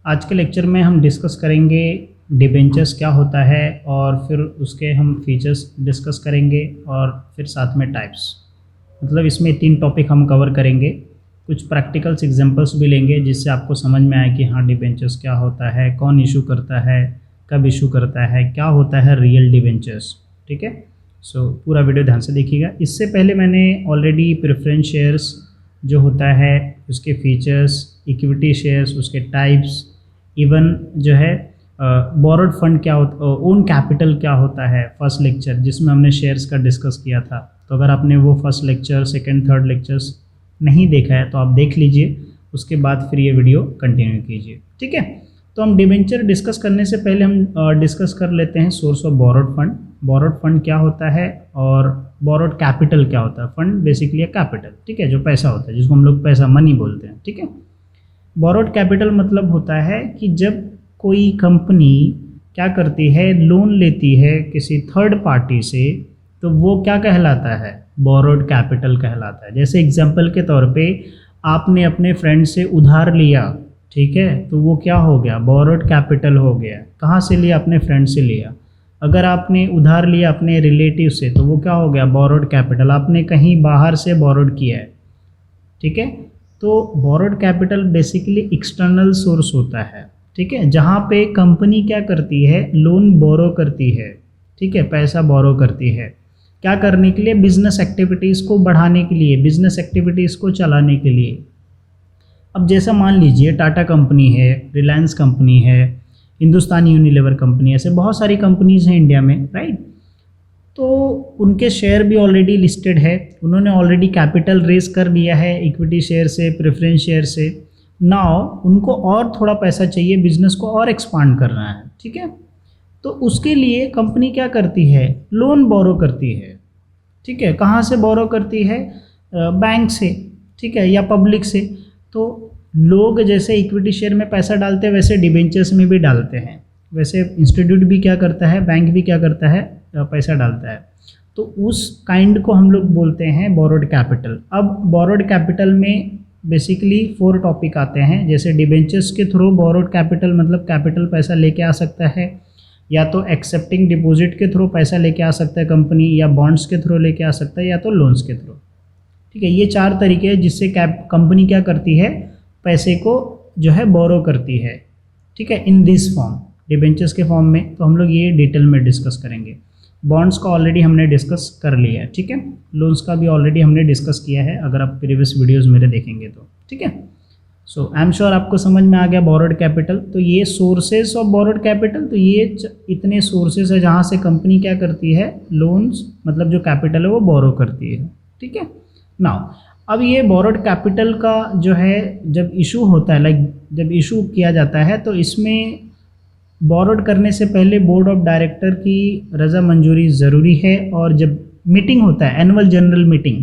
आज के लेक्चर में हम डिस्कस करेंगे डिबेंचर्स क्या होता है और फिर उसके हम फीचर्स डिस्कस करेंगे और फिर साथ में टाइप्स। मतलब इसमें 3 टॉपिक हम कवर करेंगे। कुछ प्रैक्टिकल्स एग्जांपल्स भी लेंगे जिससे आपको समझ में आए कि हाँ डिबेंचर्स क्या होता है, कौन इशू करता है, कब इशू करता है, क्या होता है रियल डिबेंचर्स। ठीक है, सो पूरा वीडियो ध्यान से देखिएगा। इससे पहले मैंने ऑलरेडी प्रेफरेंस शेयर्स जो होता है उसके फीचर्स, इक्विटी शेयर्स उसके टाइप्स, इवन जो है बोरोड फंड क्या होता, ओन कैपिटल क्या होता है, फर्स्ट लेक्चर जिसमें हमने शेयर्स का डिस्कस किया था। तो अगर आपने वो first lecture, second, third lectures नहीं देखा है तो आप देख लीजिए, उसके बाद फिर ये वीडियो कंटिन्यू कीजिए। ठीक है, तो हम डिबेंचर डिस्कस करने से पहले हम डिस्कस कर लेते हैं source of borrowed fund. Borrowed fund क्या होता है और बोरोड कैपिटल क्या होता है। फंड बेसिकली है कैपिटल, ठीक है, जो पैसा होता है जिसको हम लोग पैसा मनी बोलते हैं। ठीक है, बोरोड कैपिटल मतलब होता है कि जब कोई कंपनी क्या करती है, लोन लेती है किसी थर्ड पार्टी से, तो वो क्या कहलाता है, बोरोड कैपिटल कहलाता है। जैसे एग्जांपल के तौर पे आपने अपने फ्रेंड से उधार लिया, ठीक है, तो वो क्या हो गया, बोरोड कैपिटल हो गया। कहाँ से लिया, अपने फ्रेंड से लिया। अगर आपने उधार लिया अपने रिलेटिव से तो वो क्या हो गया, बोरोड कैपिटल। आपने कहीं बाहर से बोरोड किया है, ठीक है, तो borrowed capital basically external source होता है। ठीक है, जहाँ पे कंपनी क्या करती है, लोन बोरो करती है, ठीक है, पैसा बोरो करती है। क्या करने के लिए, बिजनेस एक्टिविटीज़ को बढ़ाने के लिए, बिजनेस एक्टिविटीज़ को चलाने के लिए। अब जैसा मान लीजिए टाटा कंपनी है, रिलायंस कंपनी है, हिंदुस्तान यूनिलीवर कंपनी, ऐसे बहुत सारी कंपनीज हैं इंडिया में, राइट। तो उनके शेयर भी ऑलरेडी लिस्टेड है, उन्होंने ऑलरेडी कैपिटल रेज कर लिया है इक्विटी शेयर से, प्रेफरेंस शेयर से। नाउ उनको और थोड़ा पैसा चाहिए, बिजनेस को और एक्सपांड करना है, ठीक है। तो उसके लिए कंपनी क्या करती है, लोन बोरो करती है। ठीक है, कहाँ से बोरो करती है, बैंक से, ठीक है, या पब्लिक से। तो लोग जैसे इक्विटी शेयर में पैसा डालते हैं वैसे डिबेंचर्स में भी डालते हैं। वैसे इंस्टीट्यूट भी क्या करता है, बैंक भी क्या करता है, पैसा डालता है। तो उस काइंड को हम लोग बोलते हैं बोरोड कैपिटल। अब बोरोड कैपिटल में बेसिकली 4 टॉपिक आते हैं। जैसे डिबेंचर्स के थ्रू बोरोड कैपिटल मतलब कैपिटल पैसा लेके आ सकता है, या तो एक्सेप्टिंग डिपॉजिट के थ्रू पैसा लेके आ सकता है कंपनी, या बॉन्ड्स के थ्रू लेके आ सकता है, या तो लोन्स के थ्रू। ठीक है, ये 4 तरीके हैं जिससे कंपनी क्या करती है, पैसे को जो है बोरो करती है। ठीक है, इन दिस फॉर्म, डिबेंचर्स के फॉर्म में। तो हम लोग ये डिटेल में डिस्कस करेंगे। बॉन्ड्स का ऑलरेडी हमने डिस्कस कर लिया है, ठीक है। लोन्स का भी ऑलरेडी हमने डिस्कस किया है, अगर आप प्रीवियस वीडियोस मेरे देखेंगे तो, ठीक है। सो आई एम श्योर आपको समझ में आ गया बोरोड कैपिटल। तो ये सोर्सेस ऑफ बोरोड कैपिटल, तो ये इतने सोर्सेस है जहाँ से कंपनी क्या करती है, लोन्स मतलब जो कैपिटल है वो बोरो करती है। ठीक है, नाउ अब ये बोरोड कैपिटल का जो है जब इशू होता है, लाइक जब इशू किया जाता है, तो इसमें बोरोड करने से पहले बोर्ड ऑफ डायरेक्टर की रजा मंजूरी ज़रूरी है। और जब मीटिंग होता है, एनुअल जनरल मीटिंग,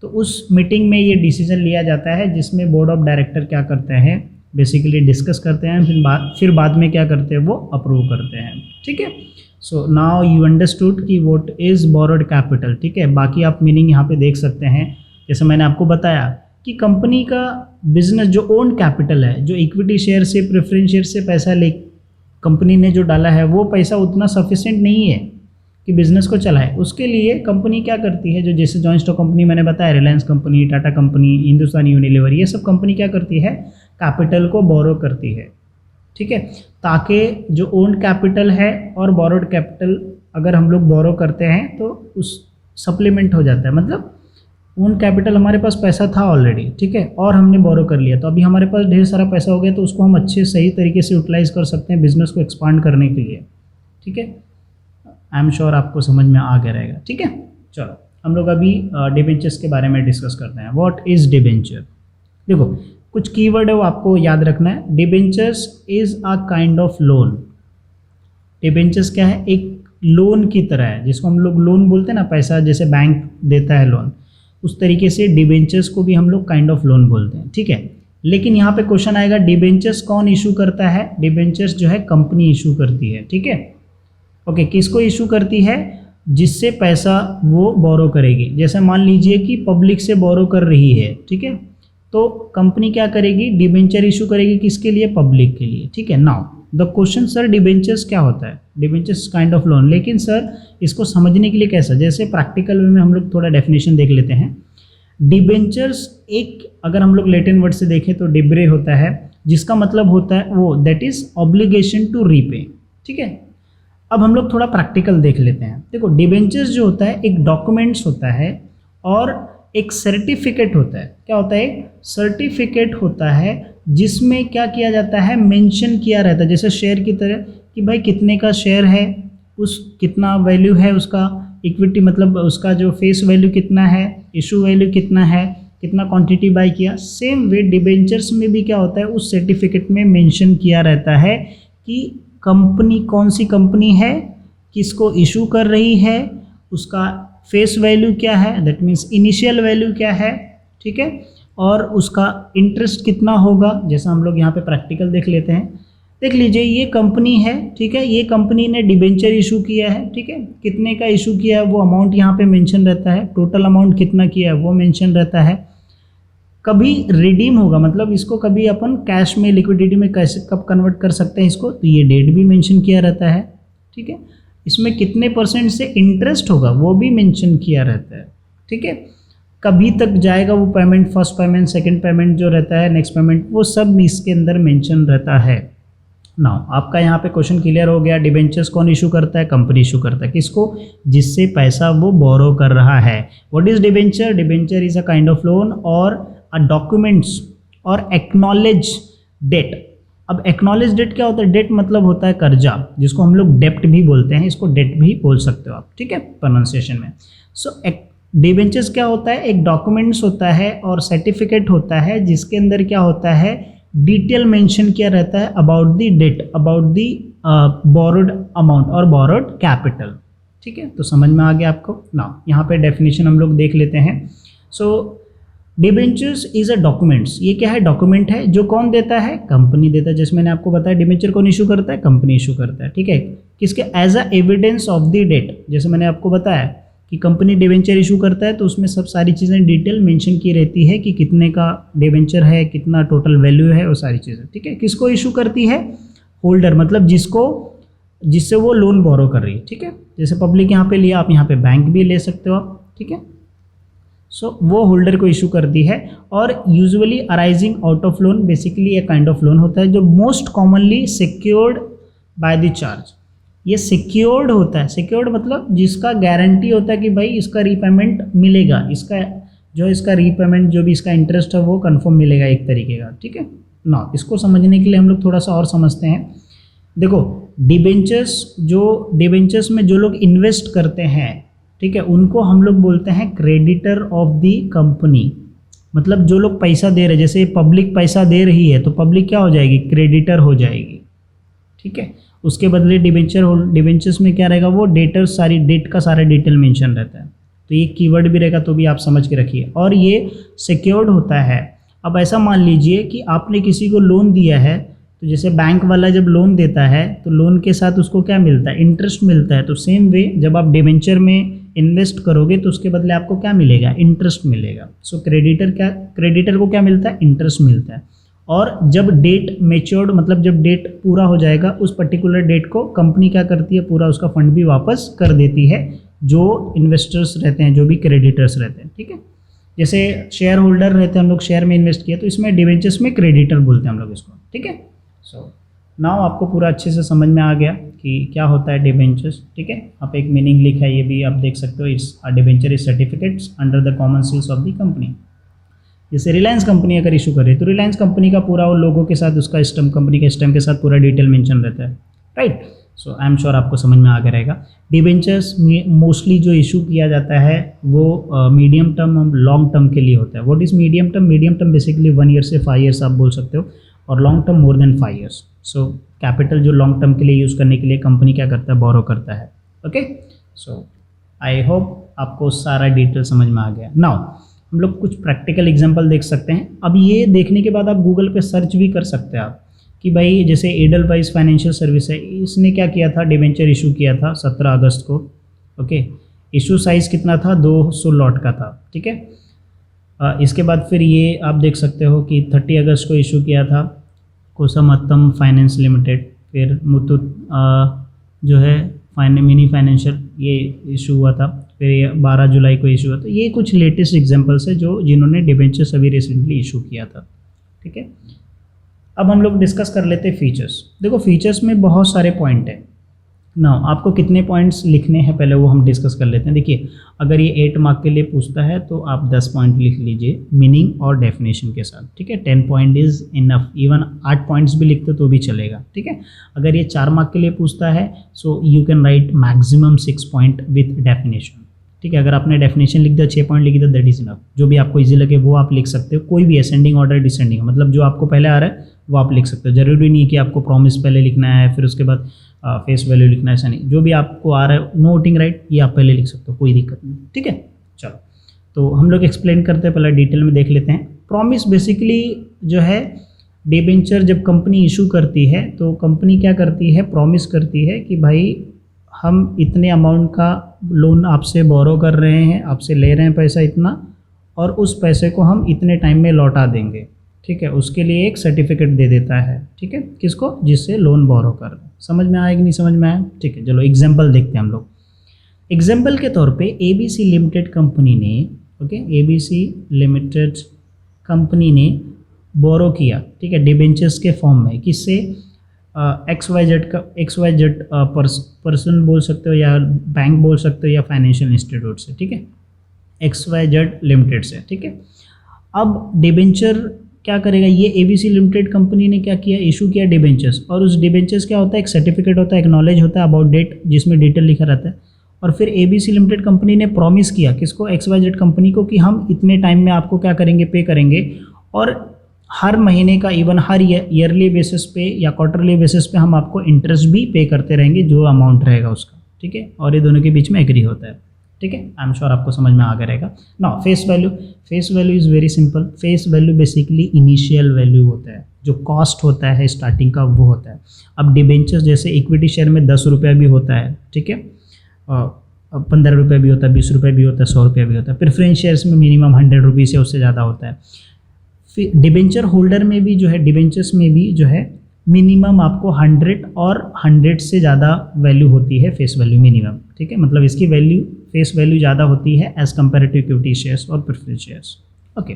तो उस मीटिंग में ये डिसीजन लिया जाता है जिसमें बोर्ड ऑफ डायरेक्टर क्या करते हैं, बेसिकली डिस्कस करते हैं, फिर बाद में क्या करते हैं, वो अप्रूव करते हैं। ठीक है, सो नाउ यू अंडरस्टूड कि व्हाट इज़ बोरोड कैपिटल। ठीक है, बाकी आप मीनिंग यहाँ पे देख सकते हैं। जैसे मैंने आपको बताया कि कंपनी का बिजनेस जो ओन कैपिटल है, जो इक्विटी शेयर से, प्रेफरेंस शेयर से पैसा ले कंपनी ने जो डाला है, वो पैसा उतना सफिशिएंट नहीं है कि बिज़नेस को चलाए। उसके लिए कंपनी क्या करती है, जो जैसे जॉइंट स्टॉक कंपनी मैंने बताया, Reliance company, Tata company, Hindustan Unilever, ये सब कंपनी क्या करती है, कैपिटल को बोरो करती है। ठीक है, ताकि जो ओन कैपिटल है और बोरोड कैपिटल अगर हम लोग बोरो करते हैं तो उस सप्लीमेंट हो जाता है। मतलब ओन कैपिटल हमारे पास पैसा था ऑलरेडी, ठीक है, और हमने बोरो कर लिया, तो अभी हमारे पास ढेर सारा पैसा हो गया, तो उसको हम अच्छे सही तरीके से यूटिलाइज कर सकते हैं बिजनेस को एक्सपांड करने के लिए। ठीक है, आई एम श्योर आपको समझ में आ गया रहेगा। ठीक है, चलो हम लोग अभी डिबेंचर्स के बारे में डिस्कस करते हैं। What is debenture. देखो कुछ कीवर्ड है वो आपको याद रखना है। Debentures is a kind of loan. Debentures क्या है, एक लोन की तरह है, जिसको हम लोग लोन बोलते हैं ना, पैसा जैसे बैंक देता है लोन, उस तरीके से डिबेंचर्स को भी हम लोग काइंड ऑफ लोन बोलते हैं। ठीक है, लेकिन यहाँ पे क्वेश्चन आएगा, डिबेंचर्स कौन इशू करता है। डिबेंचर्स जो है कंपनी इशू करती है। ठीक है, ओके, किसको इशू करती है, जिससे पैसा वो बोरो करेगी। जैसे मान लीजिए कि पब्लिक से बोरो कर रही है, ठीक है, तो कंपनी क्या करेगी, डिबेंचर इशू करेगी किसके लिए, पब्लिक के लिए, ठीक है। Now the question, sir debentures क्या होता है, डिबेंचर्स काइंड ऑफ लोन, लेकिन सर इसको समझने के लिए कैसा, जैसे प्रैक्टिकल में हम लोग थोड़ा डेफिनेशन देख लेते हैं। डिबेंचर्स एक, अगर हम लोग लैटिन वर्ड से देखें तो डिब्रे होता है, जिसका मतलब होता है वो that is obligation to repay, ठीक है। अब हम लोग थोड़ा प्रैक्टिकल देख लेते हैं। देखो डिबेंचर्स जो होता है एक डॉक्यूमेंट्स होता है और एक सर्टिफिकेट होता है। क्या होता है, एक सर्टिफिकेट होता है जिसमें क्या किया जाता है, मेंशन किया रहता है, जैसे शेयर की तरह कि भाई कितने का शेयर है, उस कितना वैल्यू है उसका, इक्विटी मतलब उसका जो फेस वैल्यू कितना है, इशू वैल्यू कितना है, कितना क्वांटिटी बाय किया। सेम वे डिबेंचर्स में भी क्या होता है, उस सर्टिफिकेट में मेंशन किया रहता है कि कंपनी कौन सी कंपनी है, किसको इशू कर रही है, उसका फेस वैल्यू क्या है, दैट मीन्स इनिशियल वैल्यू क्या है, ठीक है, और उसका इंटरेस्ट कितना होगा। जैसा हम लोग यहाँ पे प्रैक्टिकल देख लेते हैं, देख लीजिए ये कंपनी है, ठीक है, ये कंपनी ने डिबेंचर इशू किया है, ठीक है, कितने का इशू किया है वो अमाउंट यहाँ पे मेंशन रहता है, टोटल अमाउंट कितना किया है वो मेंशन रहता है। कभी रिडीम होगा, मतलब इसको कभी अपन कैश में, लिक्विडिटी में कैसे कब कन्वर्ट कर सकते हैं इसको, तो ये डेट भी मेंशन किया रहता है, ठीक है। इसमें कितने % से इंटरेस्ट होगा वो भी मेंशन किया रहता है, ठीक है। कभी तक जाएगा वो payment, first payment, second payment जो रहता है, नेक्स्ट पेमेंट, वो सब इसके अंदर मेंशन रहता है। नाउ आपका यहाँ पे क्वेश्चन क्लियर हो गया, डिबेंचर्स कौन इशू करता है, कंपनी इशू करता है, किसको, जिससे पैसा वो बोरो कर रहा है। What is debenture, debenture is a kind of loan और अ डॉक्यूमेंट्स और एक्नॉलेज डेट। अब एक्नॉलेज डेट क्या होता है, डेट मतलब होता है कर्जा, जिसको हम लोग डेप्ट भी बोलते हैं, इसको डेट भी बोल सकते हो आप, ठीक है, प्रोनाउंसिएशन में। सो डिबेंचर्स क्या होता है, एक डॉक्यूमेंट्स होता है और सर्टिफिकेट होता है जिसके अंदर क्या होता है, डिटेल मेंशन किया रहता है about the debt, about the borrowed amount और बोरोड कैपिटल, ठीक है। तो समझ में आ गया आपको। ना यहाँ पे डेफिनेशन हम लोग देख लेते हैं। सो डिबेंचर्स इज अ डॉक्यूमेंट्स, ये क्या है, डॉक्यूमेंट है, जो कौन देता है, कंपनी देता है। जैसे मैंने आपको बताया डिबेंचर कौन इशू करता है, कंपनी इशू करता है, ठीक है, किसके, as a evidence of the debt. जैसे मैंने आपको बताया कि कंपनी डिबेंचर इशू करता है तो उसमें सब सारी चीज़ें डिटेल मेंशन की रहती है कि कितने का डिबेंचर है, कितना टोटल वैल्यू है, वो सारी चीज़ें, ठीक है। किसको इशू करती है, होल्डर, मतलब जिससे वो लोन बोरो कर रही है, ठीक है। जैसे पब्लिक यहाँ पे लिया, आप यहाँ पे बैंक भी ले सकते हो आप, ठीक है। सो वो होल्डर को इशू करती है। और usually arising out of loan, basically एक काइंड ऑफ लोन होता है जो most commonly secured by the charge. ये सिक्योर्ड होता है, सिक्योर्ड मतलब जिसका गारंटी होता है कि भाई इसका रीपेमेंट मिलेगा, इसका रीपेमेंट जो भी इसका इंटरेस्ट है वो कंफर्म मिलेगा एक तरीके का, ठीक है ना। इसको समझने के लिए हम लोग थोड़ा सा और समझते हैं। देखो डिबेंचर्स में जो लोग इन्वेस्ट करते हैं, ठीक है, उनको हम लोग बोलते हैं क्रेडिटर ऑफ द कंपनी। मतलब जो लोग पैसा दे रहे हैं, जैसे पब्लिक पैसा दे रही है तो पब्लिक क्या हो जाएगी, क्रेडिटर हो जाएगी, ठीक है। उसके बदले डिबेंचर्स में क्या रहेगा, वो डेटर, सारी डेट का सारा डिटेल मेंशन रहता है। तो ये कीवर्ड भी रहेगा तो भी आप समझ के रखिए। और ये सिक्योर्ड होता है। अब ऐसा मान लीजिए कि आपने किसी को लोन दिया है, तो जैसे बैंक वाला जब लोन देता है तो लोन के साथ उसको क्या मिलता है, इंटरेस्ट मिलता है। तो सेम वे जब आप डिबेंचर में इन्वेस्ट करोगे तो उसके बदले आपको क्या मिलेगा, इंटरेस्ट मिलेगा। सो क्रेडिटर को क्या मिलता है, इंटरेस्ट मिलता है। और जब डेट मेच्योर्ड, मतलब जब डेट पूरा हो जाएगा, उस पर्टिकुलर डेट को कंपनी क्या करती है, पूरा उसका फंड भी वापस कर देती है जो इन्वेस्टर्स रहते हैं, जो भी क्रेडिटर्स रहते हैं, ठीक है। जैसे शेयर होल्डर रहते हैं, हम लोग शेयर में इन्वेस्ट किया तो इसमें डिबेंचर्स में क्रेडिटर बोलते हैं हम लोग इसको, ठीक है। सो नाउ आपको पूरा अच्छे से समझ में आ गया कि क्या होता है डिबेंचर्स, ठीक है। आप एक मीनिंग लिखा है, ये भी आप देख सकते हो, इस debenture is certificates under the common seals of the company. जैसे रिलायंस कंपनी अगर इशू करे तो रिलायंस कंपनी का पूरा वो लोगों के साथ, उसका स्टैम्प, कंपनी के स्टैम्प के साथ पूरा डिटेल मेंशन रहता है, right. So I am sure आपको समझ में आ गया रहेगा। डिबेंचर्स मोस्टली जो इशू किया जाता है वो मीडियम टर्म और लॉन्ग टर्म के लिए होता है। What is medium term, medium term basically 1 year से 5 ईयर्स आप बोल सकते हो, और long term more than 5 years. So capital जो लॉन्ग टर्म के लिए यूज़ करने के लिए कंपनी क्या करता है, बोरो करता है, ओके। सो आई होप आपको सारा डिटेल समझ में आ गया। नाउ हम लोग कुछ प्रैक्टिकल एग्जांपल देख सकते हैं। अब ये देखने के बाद आप गूगल पे सर्च भी कर सकते हैं आप कि भाई जैसे एडलवाइज फाइनेंशियल सर्विस है, इसने क्या किया था, डिबेंचर इशू किया था 17 अगस्त को, ओके। इशू साइज़ कितना था, 200 लॉट का था, ठीक है। इसके बाद फिर ये आप देख सकते हो कि 30 अगस्त को इशू किया था कोसमत्तम फाइनेंस लिमिटेड, फिर मुथूट जो है मिनी फाइनेंशियल ये इशू हुआ था, फिर ये 12 जुलाई को इशू हुआ था। ये कुछ लेटेस्ट एग्जांपल्स है जो जिन्होंने डिबेंचर्स अभी रिसेंटली इशू किया था। ठीक है, अब हम लोग डिस्कस कर लेते हैं फीचर्स। देखो फीचर्स में बहुत सारे पॉइंट हैं ना, आपको कितने पॉइंट्स लिखने हैं पहले वो हम डिस्कस कर लेते हैं। देखिए अगर ये 8 मार्क के लिए पूछता है तो आप 10 पॉइंट लिख लीजिए मीनिंग और डेफिनेशन के साथ। ठीक है, 10 point is enough, even 8 points भी लिखते तो भी चलेगा। ठीक है, अगर ये 4 मार्क के लिए पूछता है so you can write maximum 6 point with definition. ठीक है, अगर आपने डेफिनेशन लिख दिया 6 पॉइंट लिख दिया दैट इज इनफ। जो भी आपको इजी लगे वो आप लिख सकते हो, कोई भी असेंडिंग ऑर्डर डिसेंडिंग, मतलब जो आपको पहले आ रहा है वो आप लिख सकते हो। जरूरी नहीं है कि आपको प्रॉमिस पहले लिखना है फिर उसके बाद फेस वैल्यू लिखना है, ऐसा नहीं। जो भी आपको आ रहा है नो वोटिंग राइट ये आप पहले लिख सकते हो, कोई दिक्कत नहीं। ठीक है, चलो तो हम लोग एक्सप्लेन करते हैं, पहले डिटेल में देख लेते हैं। प्रॉमिस बेसिकली जो है डिबेंचर जब कंपनी इशू करती है तो कंपनी क्या करती है, प्रॉमिस करती है कि भाई हम इतने अमाउंट का लोन आपसे बोरो कर रहे हैं, आपसे ले रहे हैं पैसा इतना, और उस पैसे को हम इतने टाइम में लौटा देंगे। ठीक है, उसके लिए एक सर्टिफिकेट दे देता है। ठीक है, किसको, जिससे लोन बोरो कर रहे हैं। समझ में आया कि नहीं समझ में आया? ठीक है, चलो एग्जाम्पल देखते हैं हम लोग। एग्जाम्पल के तौर पे ABC लिमिटेड कंपनी ने, ओके, ABC लिमिटेड कंपनी ने बोरो किया, ठीक है, डिबेंचर्स के फॉर्म में, किससे, XYZ पर्सन बोल सकते हो या बैंक बोल सकते हो या फाइनेंशियल इंस्टीट्यूट से। ठीक है, XYZ लिमिटेड से। ठीक है, अब डिबेंचर क्या करेगा, ये ABC लिमिटेड कंपनी ने क्या किया, इशू किया डिबेंचर्स, और उस डिबेंचर्स क्या होता है, एक सर्टिफिकेट होता है, एक नॉलेज होता है अबाउट डेट जिसमें डिटेल लिखा रहता है। और फिर ABC लिमिटेड कंपनी ने प्रॉमिस किया किसको, XYZ कंपनी को, कि हम इतने टाइम में आपको क्या करेंगे, पे करेंगे, और हर महीने का, इवन हर ईयरली बेसिस पे या क्वार्टरली बेसिस पे हम आपको इंटरेस्ट भी पे करते रहेंगे जो अमाउंट रहेगा उसका। ठीक है, और ये दोनों के बीच में एग्री होता है। ठीक है, आई एम श्योर आपको समझ में आ गया रहेगा ना। Face value, face value is very simple. Face value basically initial value होता है, जो कॉस्ट होता है स्टार्टिंग का वो होता है। अब डिबेंचर्स जैसे इक्विटी शेयर में 10 रुपया भी होता है, ठीक है, 15 रुपये भी होता है, 20 रुपये भी होता है, 100 रुपये भी होता है। प्रेफरेंस शेयर्स में मिनिमम 100 रुपीज़ से उससे ज़्यादा होता है। फिर डिबेंचर होल्डर में भी जो है, डिबेंचर्स में भी जो है मिनिमम आपको 100 और 100 से ज़्यादा वैल्यू होती है फेस वैल्यू मिनिमम। ठीक है, मतलब इसकी वैल्यू, फेस वैल्यू ज़्यादा होती है as compare to equity shares और preference shares. Okay,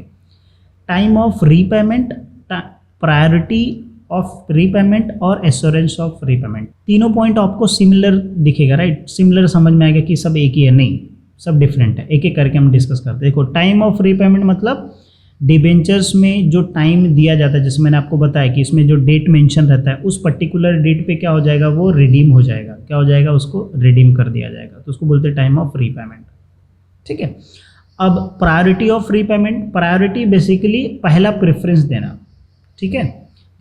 time of repayment, priority of repayment और एश्योरेंस ऑफ रीपेमेंट, तीनों पॉइंट आपको सिमिलर दिखेगा, राइट। सिमिलर समझ में आएगा कि सब एक ही है, नहीं सब डिफरेंट है। एक एक करके हम डिस्कस करते हैं। देखो टाइम ऑफ रीपेमेंट मतलब डिबेंचर्स में जो टाइम दिया जाता है, जैसे मैंने आपको बताया कि इसमें जो डेट मेंशन रहता है उस पर्टिकुलर डेट पे क्या हो जाएगा, वो रिडीम हो जाएगा। क्या हो जाएगा, उसको रिडीम कर दिया जाएगा, तो उसको बोलते हैं टाइम ऑफ रीपेमेंट। ठीक है, अब priority of repayment, priority basically पहला प्रेफरेंस देना। ठीक है,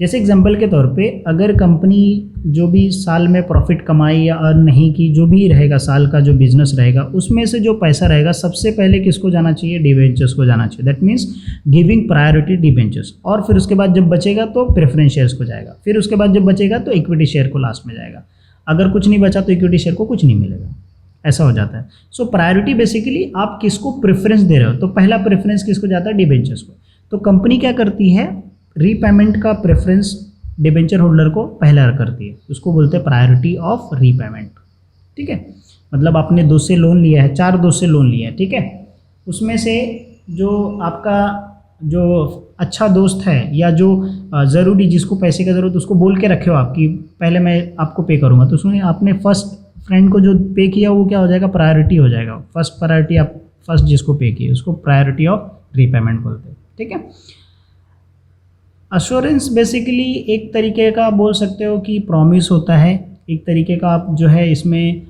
जैसे एग्जांपल के तौर पे अगर कंपनी जो भी साल में प्रॉफिट कमाई या अर्न नहीं की, जो भी रहेगा साल का जो बिजनेस रहेगा, उसमें से जो पैसा रहेगा सबसे पहले किसको जाना चाहिए, डिबेंचर्स को जाना चाहिए। That means giving priority debentures. और फिर उसके बाद जब बचेगा तो प्रेफरेंस शेयर्स को जाएगा, फिर उसके बाद जब बचेगा तो इक्विटी शेयर को लास्ट में जाएगा। अगर कुछ नहीं बचा तो इक्विटी शेयर को कुछ नहीं मिलेगा, ऐसा हो जाता है। सो प्रायोरिटी बेसिकली आप किसको प्रेफरेंस दे रहे हो, तो पहला प्रेफरेंस किसको जाता है, डिबेंचर्स को। तो कंपनी क्या करती है, रीपेमेंट का प्रेफरेंस डिबेंचर होल्डर को पहला करती है, उसको बोलते हैं प्रायोरिटी ऑफ रीपेमेंट। ठीक है, मतलब आपने 2 से लोन लिया है, 4 2 से लोन लिया है, ठीक है, उसमें से जो आपका जो अच्छा दोस्त है या जो ज़रूरी जिसको पैसे का ज़रूरत, उसको बोल के रखे हो आप कि पहले मैं आपको पे करूँगा, तो उसमें आपने फर्स्ट फ्रेंड को जो पे किया वो क्या हो जाएगा, प्रायोरिटी हो जाएगा। फर्स्ट प्रायोरिटी आप फर्स्ट जिसको पे किए उसको प्रायोरिटी ऑफ रीपेमेंट बोलते हैं। ठीक है, अश्योरेंस बेसिकली एक तरीके का बोल सकते हो कि प्रॉमिस होता है, एक तरीके का आप जो है इसमें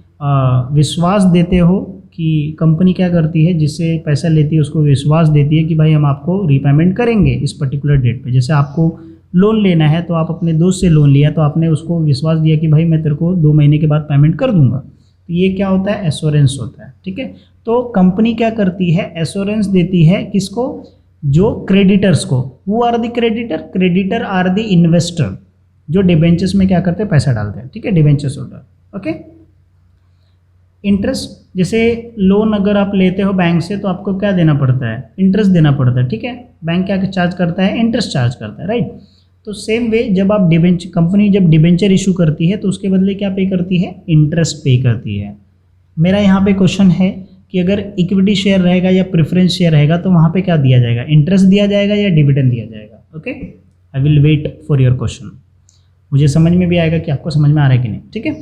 विश्वास देते हो कि कंपनी क्या करती है, जिससे पैसा लेती है उसको विश्वास देती है कि भाई हम आपको रीपेमेंट करेंगे इस पर्टिकुलर डेट पे। जैसे आपको लोन लेना है तो आप अपने दोस्त से लोन लिया तो आपने उसको विश्वास दिया कि भाई मैं तेरे को 2 महीने के बाद पेमेंट कर दूंगा, तो ये क्या होता है, एश्योरेंस होता है। ठीक है, तो कंपनी क्या करती है, एश्योरेंस देती है किसको, जो क्रेडिटर्स को। Who are the creditor, creditor are the investor, जो डिबेंचर्स में क्या करते हैं, पैसा डालते हैं। ठीक है, डिबेंचर्स होल्डर। ओके, इंटरेस्ट, जैसे लोन अगर आप लेते हो बैंक से तो आपको क्या देना पड़ता है, इंटरेस्ट देना पड़ता है, ठीक है। बैंक क्या चार्ज करता है, इंटरेस्ट चार्ज करता है, राइट। तो सेम वे जब आप डिबेंचर, कंपनी जब डिबेंचर इशू करती है तो उसके बदले क्या पे करती है, इंटरेस्ट पे करती है। मेरा यहाँ पे क्वेश्चन है कि अगर इक्विटी शेयर रहेगा या प्रेफरेंस शेयर रहेगा तो वहाँ पे क्या दिया जाएगा, इंटरेस्ट दिया जाएगा या डिविडेंड दिया जाएगा। Okay, I will wait for your question. मुझे समझ में भी आएगा कि आपको समझ में आ रहा है कि नहीं, ठीक है।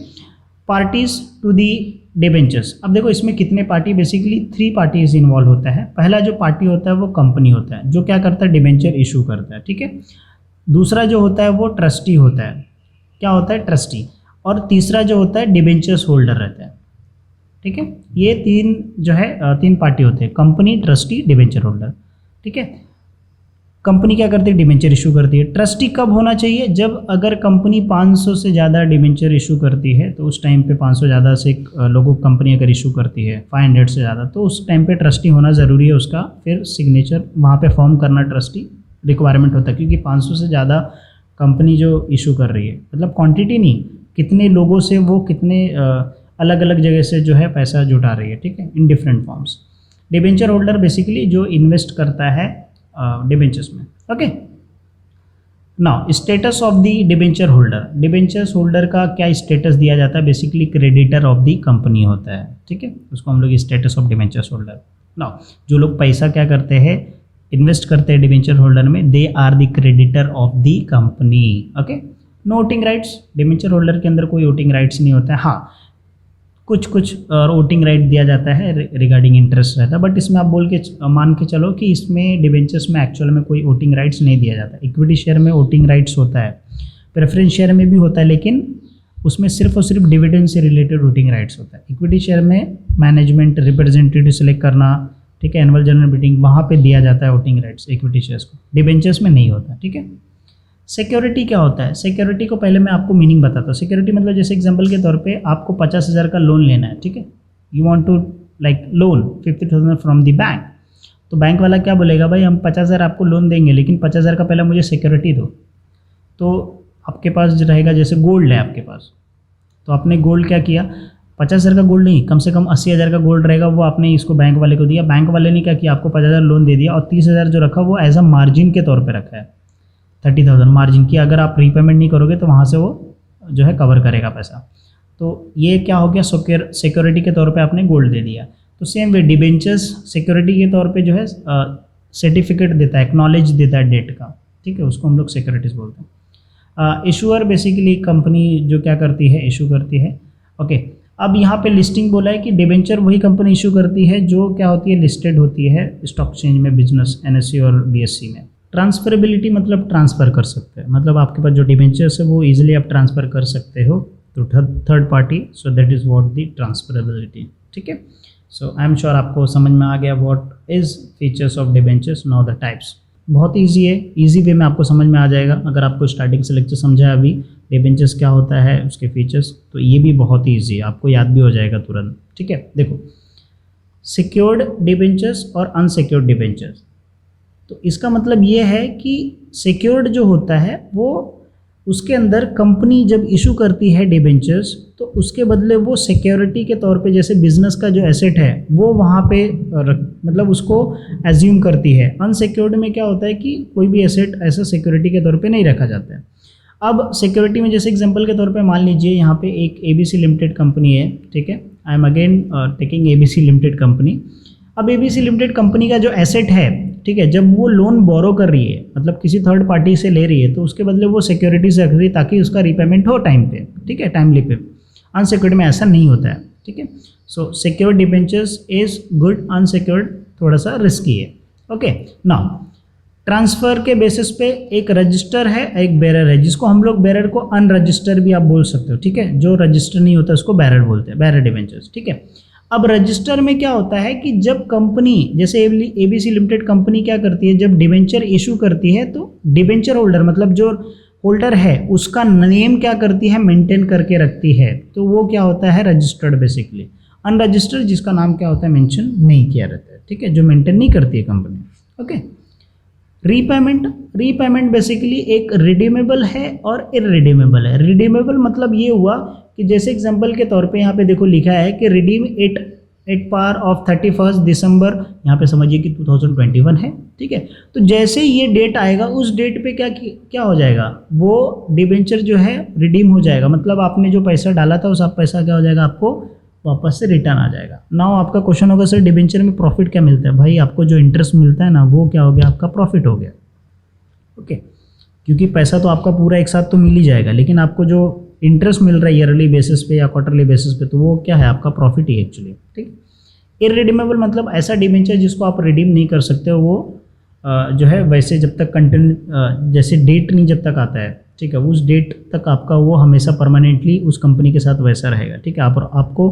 पार्टीज टू दी डिबेंचर्स, अब देखो इसमें कितने पार्टी, बेसिकली 3 पार्टीज इन्वॉल्व होता है। पहला जो पार्टी होता है वो कंपनी होता है जो क्या करता है, डिबेंचर इशू करता है, ठीक है। दूसरा जो होता है वो ट्रस्टी होता है, क्या होता है, ट्रस्टी। और तीसरा जो होता है डिबेंचर्स होल्डर रहता है, ठीक है। ये 3 जो है 3 पार्टी होते हैं, कंपनी, ट्रस्टी, डिबेंचर होल्डर, ठीक है। कंपनी क्या करती है, डिबेंचर इशू करती है। ट्रस्टी कब होना चाहिए, जब अगर कंपनी 500 से ज़्यादा डिबेंचर इशू करती है तो उस टाइम पे 500 ज़्यादा से लोगों कंपनी अगर इशू करती है 500 से ज़्यादा, तो उस टाइम पे ट्रस्टी होना ज़रूरी है। उसका फिर सिग्नेचर वहाँ पे फॉर्म करना ट्रस्टी रिक्वायरमेंट होता है, क्योंकि 500 से ज़्यादा कंपनी जो इशू कर रही है, मतलब क्वांटिटी नहीं, कितने लोगों से वो कितने अलग अलग जगह से जो है पैसा जुटा रही है, ठीक है, in different forms. Debenture holder basically जो इन्वेस्ट करता है डिबेंचर्स में। Okay, now status of the debenture holder, debentures holder का क्या स्टेटस दिया जाता है, basically creditor of the company होता है, ठीक है। उसको हम लोग status of debentures holder. Now जो लोग पैसा क्या करते हैं, इन्वेस्ट करते हैं डिबेंचर होल्डर में, they are the creditor of the company. Okay, no voting rights, debenture holder के अंदर कोई वोटिंग राइट्स नहीं होता है। हाँ, कुछ वोटिंग राइट दिया जाता है रिगार्डिंग इंटरेस्ट रहता है, बट इसमें आप मान के चलो कि इसमें डिबेंचर्स में एक्चुअल में कोई वोटिंग राइट्स नहीं दिया जाता। इक्विटी शेयर में वोटिंग राइट्स होता है, प्रेफरेंस शेयर में भी होता है, लेकिन उसमें सिर्फ और सिर्फ डिविडेंड से रिलेटेड वोटिंग राइट्स होता है। इक्विटी शेयर में मैनेजमेंट रिप्रेजेंटेटिव सेलेक्ट करना, ठीक है, एनुअल जनरल मीटिंग, वहाँ पे दिया जाता है वोटिंग राइट्स इक्विटी शेयर्स को, डिबेंचर्स में नहीं होता, ठीक है। सिक्योरिटी क्या होता है, सिक्योरिटी को पहले मैं आपको मीनिंग बताता हूँ। सिक्योरिटी मतलब जैसे एग्जांपल के तौर पे आपको 50,000 का लोन लेना है, ठीक है, you want to like loan 50,000 from the bank, तो बैंक वाला क्या बोलेगा, भाई हम 50,000 आपको लोन देंगे, लेकिन 50,000 का पहले मुझे सिक्योरिटी दो। तो आपके पास जो रहेगा, जैसे गोल्ड है आपके पास, तो आपने गोल्ड क्या किया, 50,000 का गोल्ड नहीं, कम से कम 80,000 का गोल्ड रहेगा, वो आपने इसको बैंक वाले को दिया। बैंक वाले ने क्या किया, आपको 50,000 लोन दे दिया और 30,000 जो रखा वो एज अ मार्जिन के तौर पर रखा है, 30,000 मार्जिन की, अगर आप रीपेमेंट नहीं करोगे तो वहाँ से वो जो है कवर करेगा पैसा। तो ये क्या हो गया, सिक्योरिटी के तौर पे आपने गोल्ड दे दिया। तो सेम वे डिबेंचर्स सिक्योरिटी के तौर पे जो है सर्टिफिकेट देता है, एक्नॉलेज देता है डेट का, ठीक है, उसको हम लोग सिक्योरिटीज बोलते हैं। इशूअर बेसिकली कंपनी जो क्या करती है, इशू करती है। ओके, अब यहाँ पे लिस्टिंग बोला है कि डिबेंचर वही कंपनी इशू करती है जो क्या होती है, लिस्टेड होती है स्टॉक एक्सचेंज में, बिजनेस NSE और BSE में। ट्रांसफरेबिलिटी मतलब ट्रांसफ़र कर सकते हैं, मतलब आपके पास जो डिबेंचर्स है वो इजीली आप ट्रांसफ़र कर सकते हो तो third party, so that is what the transferability, ठीक है। सो आई एम श्योर आपको समझ में आ गया what is features of debentures, now the types. बहुत ईजी है, ईजी वे में आपको समझ में आ जाएगा। अगर आपको स्टार्टिंग से लेक्चर समझा है अभी डिबेंचर्स क्या होता है, उसके फीचर्स, तो ये भी बहुत ही ईजी है, आपको याद भी हो जाएगा तुरंत, ठीक है। देखो, सिक्योर्ड डिबेंचर्स और अनसिक्योर्ड डिबेंचर्स, तो इसका मतलब ये है कि सिक्योर्ड जो होता है वो उसके अंदर कंपनी जब इशू करती है डिबेंचर्स तो उसके बदले वो सिक्योरिटी के तौर पे, जैसे बिजनेस का जो एसेट है वो वहाँ पे मतलब उसको एज्यूम करती है। अनसिक्योर्ड में क्या होता है कि कोई भी एसेट ऐसा सिक्योरिटी के तौर पे नहीं रखा जाता है। अब सिक्योरिटी में जैसे एग्जांपल के तौर पे मान लीजिए यहाँ पे एक ABC लिमिटेड कंपनी है, ठीक है, I am again taking ABC limited company. अब ABC लिमिटेड कंपनी का जो एसेट है, ठीक है, जब वो लोन बोरो कर रही है, मतलब किसी थर्ड पार्टी से ले रही है, तो उसके बदले वो सिक्योरिटीज रख रही है ताकि उसका रीपेमेंट हो टाइम पे, ठीक है, टाइमली पे। अनसिक्योर्ड में ऐसा नहीं होता है, ठीक है। So secured debentures is good, unsecured थोड़ा सा रिस्की है। ओके, नाउ ट्रांसफ़र के बेसिस पे एक रजिस्टर है, एक बेरर है, जिसको हम लोग बेरर को अनरजिस्टर भी आप बोल सकते हो, ठीक है, जो रजिस्टर नहीं होता उसको बेरर बोलते हैं, बेरर डिबेंचर्स, ठीक है। अब रजिस्टर में क्या होता है कि जब कंपनी, जैसे ABC लिमिटेड कंपनी क्या करती है, जब डिबेंचर इशू करती है तो डिबेंचर होल्डर मतलब जो होल्डर है उसका नेम क्या करती है, मेंटेन करके रखती है, तो वो क्या होता है, रजिस्टर्ड बेसिकली। अनरजिस्टर्ड जिसका नाम क्या होता है, मेंशन नहीं किया रहता है, ठीक है, जो मेंटेन नहीं करती है कंपनी। ओके, रीपेमेंट बेसिकली एक रिडीमेबल है और इररिडीमेबल है। रिडीमेबल मतलब ये हुआ कि जैसे एग्जांपल के तौर पे यहाँ पे देखो लिखा है कि रिडीम एट पार ऑफ 31 दिसंबर, यहाँ पे समझिए कि 2021 है, ठीक है। तो जैसे ये डेट आएगा उस डेट पे क्या हो जाएगा, वो डिबेंचर जो है रिडीम हो जाएगा, मतलब आपने जो पैसा डाला था उस आप पैसा क्या हो जाएगा, आपको वापस से रिटर्न आ जाएगा। नाउ आपका क्वेश्चन होगा सर डिबेंचर में प्रॉफिट क्या मिलता है, भाई आपको जो इंटरेस्ट मिलता है ना वो क्या हो गया, आपका प्रॉफिट हो गया, ओके। क्योंकि पैसा तो आपका पूरा एक साथ तो मिल ही जाएगा, लेकिन आपको जो इंटरेस्ट मिल रहा है ईयरली बेसिस पे या क्वार्टरली बेसिस पे, तो वो क्या है, आपका प्रॉफिट ही एक्चुअली, ठीक। इररिडीमेबल मतलब ऐसा डिबेंचर जिसको आप रिडीम नहीं कर सकते हो, वो जो है वैसे जब तक कंटिन्यू जैसे डेट नहीं जब तक आता है, ठीक है, उस डेट तक आपका वो हमेशा परमानेंटली उस कंपनी के साथ वैसा रहेगा, ठीक है। आपको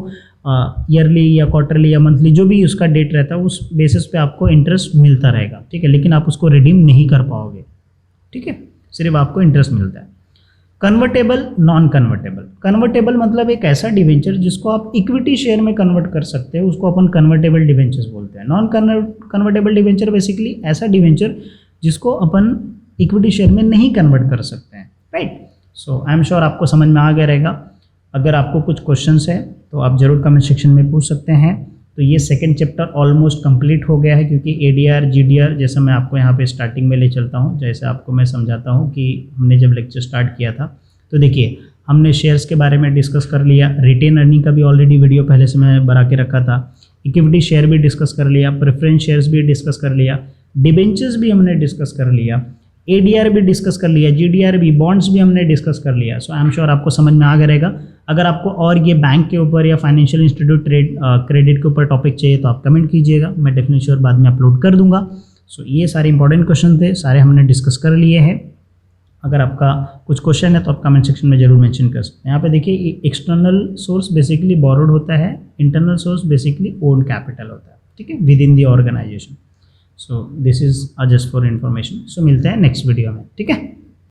ईयरली या क्वार्टरली या मंथली जो भी उसका डेट रहता है उस बेसिस पे आपको इंटरेस्ट मिलता रहेगा, ठीक है, लेकिन आप उसको रिडीम नहीं कर पाओगे, ठीक है, सिर्फ आपको इंटरेस्ट मिलता है। Convertible, non convertible. कन्वर्टेबल मतलब एक ऐसा डिबेंचर जिसको आप इक्विटी शेयर में कन्वर्ट कर सकते हैं, उसको अपन कन्वर्टेबल डिबेंचर्स बोलते हैं। नॉन कन्वर्टेबल डिबेंचर बेसिकली ऐसा डिबेंचर जिसको अपन इक्विटी शेयर में नहीं कन्वर्ट कर सकते हैं, right. So I am sure आपको समझ में आ गया रहेगा। अगर आपको कुछ क्वेश्चंस है तो आप जरूर कमेंट सेक्शन में पूछ सकते हैं। तो ये सेकंड चैप्टर ऑलमोस्ट कंप्लीट हो गया है, क्योंकि एडीआर जीडीआर जैसा मैं आपको यहाँ पे स्टार्टिंग में ले चलता हूँ, जैसे आपको मैं समझाता हूँ कि हमने जब लेक्चर स्टार्ट किया था तो देखिए हमने शेयर्स के बारे में डिस्कस कर लिया, रिटेन अर्निंग का भी ऑलरेडी वीडियो पहले से मैं बना के रखा था, इक्विटी शेयर भी डिस्कस कर लिया, प्रेफरेंस शेयर्स भी डिस्कस कर लिया, डिबेंचर्स भी हमने डिस्कस कर लिया, एडीआर भी डिस्कस कर लिया, जीडीआर भी, बॉन्ड्स भी हमने डिस्कस कर लिया। सो आई एम श्योर आपको समझ में आ गया रहेगा। अगर आपको और ये बैंक के ऊपर या फाइनेंशियल इंस्टीट्यूट क्रेडिट के ऊपर टॉपिक चाहिए तो आप कमेंट कीजिएगा, मैं डेफिनेटली श्योर बाद में अपलोड कर दूंगा। सो ये सारे इंपॉर्टेंट क्वेश्चन थे, सारे हमने डिस्कस कर लिए हैं। अगर आपका कुछ क्वेश्चन है तो आप कमेंट सेक्शन में जरूर मेंशन कर सकते हैं। यहाँ पे देखिए एक्सटर्नल सोर्स बेसिकली बोरोड होता है, internal source basically own capital होता है, ठीक है, within the organization. So this is just for information. So मिलते हैं नेक्स्ट वीडियो में, ठीक है।